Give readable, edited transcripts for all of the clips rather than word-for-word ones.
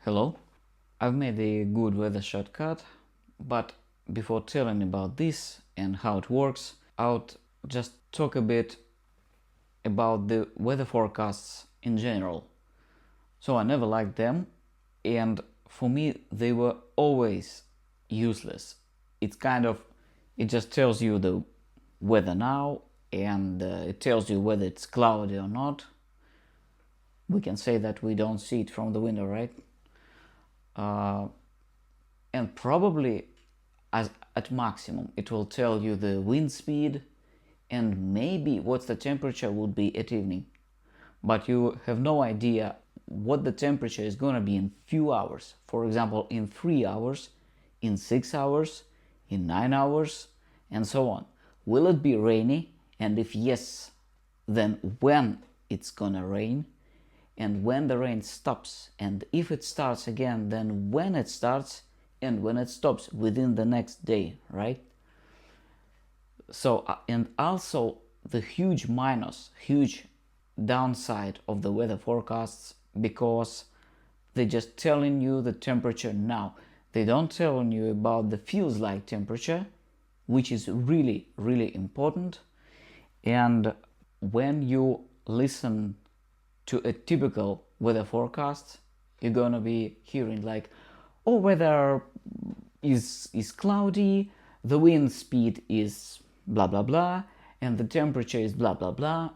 Hello, I've made a good weather shortcut, but before telling about this and how it works, I would just talk a bit about the weather forecasts in general. So I never liked them, and for me they were always useless. It just tells you the weather now, and it tells you whether it's cloudy or not. We can say that we don't see it from the window, right? Uh, and probably at maximum it will tell you the wind speed and maybe what the temperature would be at evening, but you have no idea what the temperature is going to be in few hours. For example, in 3 hours, in 6 hours, in 9 hours, and so on. Will it be rainy, and if yes, then when it's gonna rain, and when the rain stops, and if it starts again, then when it starts, and when it stops within the next day, right? So and also the huge downside of the weather forecasts, because they're just telling you the temperature now. They don't tell you about the feels like temperature, which is really important. And when you listen to a typical weather forecast, you're gonna be hearing like, oh, weather is cloudy, the wind speed is blah blah blah, and the temperature is blah blah blah,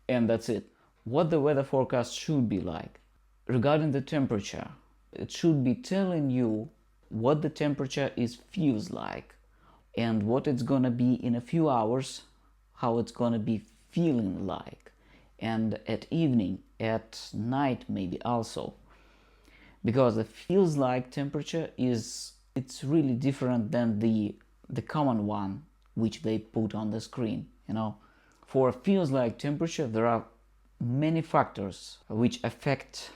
and that's it. What the weather forecast should be like regarding the temperature, it should be telling you what the temperature feels like and what it's gonna be in a few hours, how it's gonna be feeling like, and at evening, at night maybe also, because the feels like temperature it's really different than the common one which they put on the screen. For feels like temperature there are many factors which affect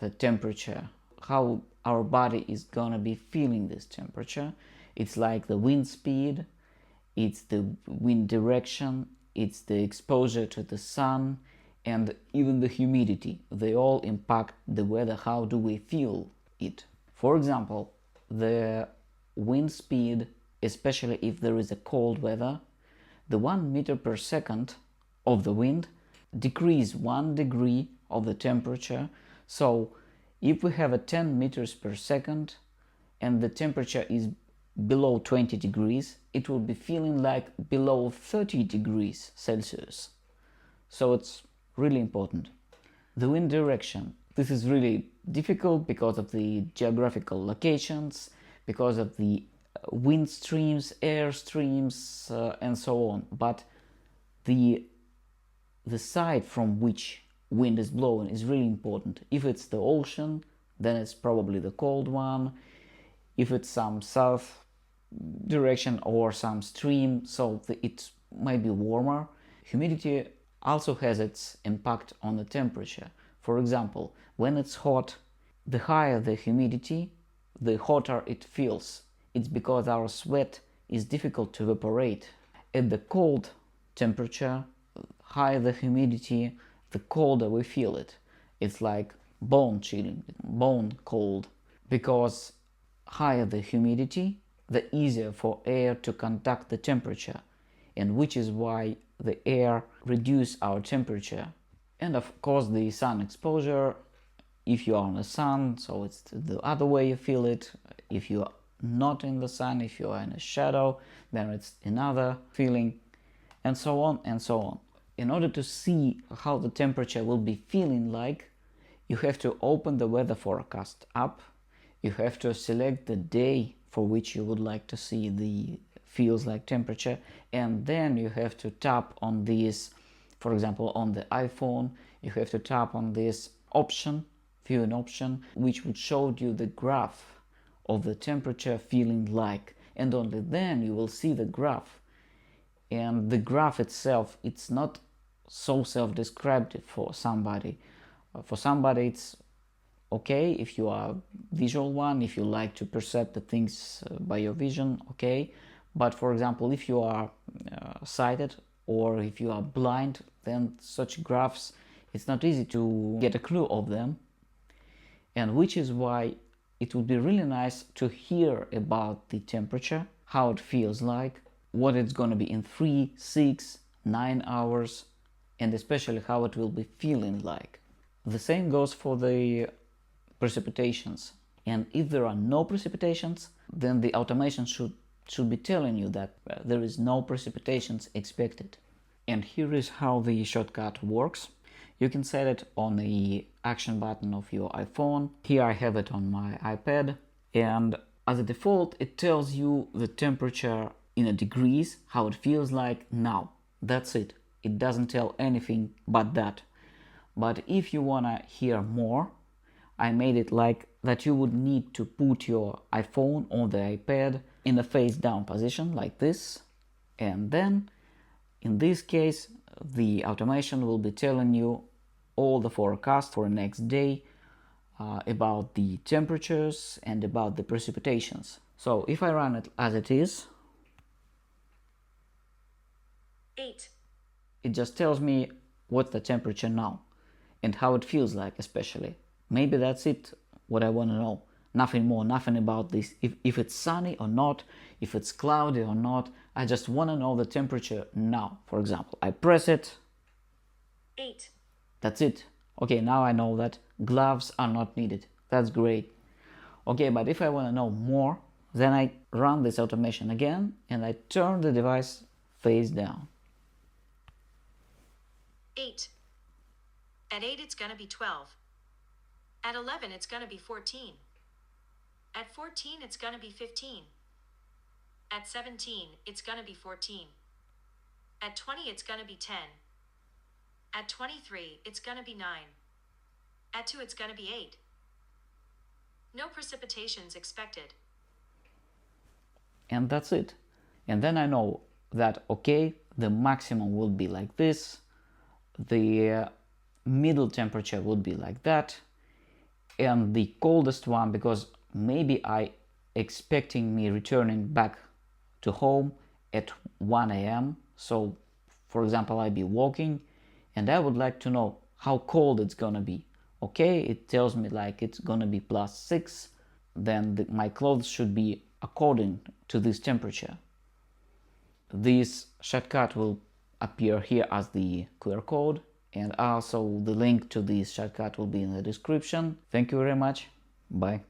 the temperature, how our body is gonna be feeling this temperature. It's like the wind speed, it's the wind direction, it's the exposure to the sun, and even the humidity. They all impact the weather. How do we feel it? For example, the wind speed, especially if there is a cold weather, the 1 meter per second of the wind decrease 1 degree of the temperature. So if we have a 10 meters per second and the temperature is below 20 degrees, it will be feeling like below 30 degrees Celsius. So it's really important. The wind direction. This is really difficult because of the geographical locations, because of the wind streams, air streams, and so on. But the side from which wind is blowing is really important. If it's the ocean, then it's probably the cold one. If it's some south direction or some stream, so it might be warmer. Humidity also has its impact on the temperature. For example, when it's hot, the higher the humidity, the hotter it feels. It's because our sweat is difficult to evaporate. At the cold temperature, higher the humidity, the colder we feel it. It's like bone chilling, bone cold. Because higher the humidity, the easier for air to contact the temperature, and which is why the air reduce our temperature. And of course the sun exposure, if you are in the sun, so it's the other way you feel it. If you are not in the sun, if you are in a shadow, then it's another feeling, and so on and so on. In order to see how the temperature will be feeling like, you have to open the weather forecast app. You have to select the day for which you would like to see the feels like temperature, and then you have to tap on this. For example, on the iPhone, you have to tap on this option, viewing option, which would show you the graph of the temperature feeling like, and only then you will see the graph. And the graph itself, it's not so self-descriptive for somebody. For somebody it's okay if you are a visual one, if you like to perceive the things by your vision, okay. But for example, if you are sighted or if you are blind, then such graphs, it's not easy to get a clue of them. And which is why it would be really nice to hear about the temperature, how it feels like, what it's going to be in 3, 6, 9 hours, and especially how it will be feeling like. The same goes for the precipitations. And if there are no precipitations, then the automation should be telling you that there is no precipitations expected. And here is how the shortcut works. You can set it on the action button of your iPhone. Here I have it on my iPad. And as a default, it tells you the temperature in degrees, how it feels like now. That's it. It doesn't tell anything but that. But if you want to hear more, I made it like that you would need to put your iPhone on the iPad in a face down position like this. And then, in this case, the automation will be telling you all the forecast for the next day about the temperatures and about the precipitations. So if I run it as it is, 8. It just tells me what's the temperature now and how it feels like, especially. Maybe that's it, what I want to know. Nothing more, nothing about this. If it's sunny or not, if it's cloudy or not, I just want to know the temperature now. For example, I press it. 8. That's it. Okay, now I know that gloves are not needed. That's great. Okay, but if I want to know more, then I run this automation again and I turn the device face down. 8. At 8, it's going to be 12. At 11, it's going to be 14. At 14, it's going to be 15. At 17, it's going to be 14. At 20, it's going to be 10. At 23, it's going to be 9. At 2, it's going to be 8. No precipitations expected. And that's it. And then I know that, okay, the maximum will be like this, the middle temperature would be like that, and the coldest one, because maybe I expecting me returning back to home at 1 a.m. So, for example, I'd be walking and I would like to know how cold it's gonna be. Okay, it tells me like it's gonna be +6, then my clothes should be according to this temperature. This shortcut will appear here as the QR code, and also the link to this shortcut will be in the description. Thank you very much. Bye.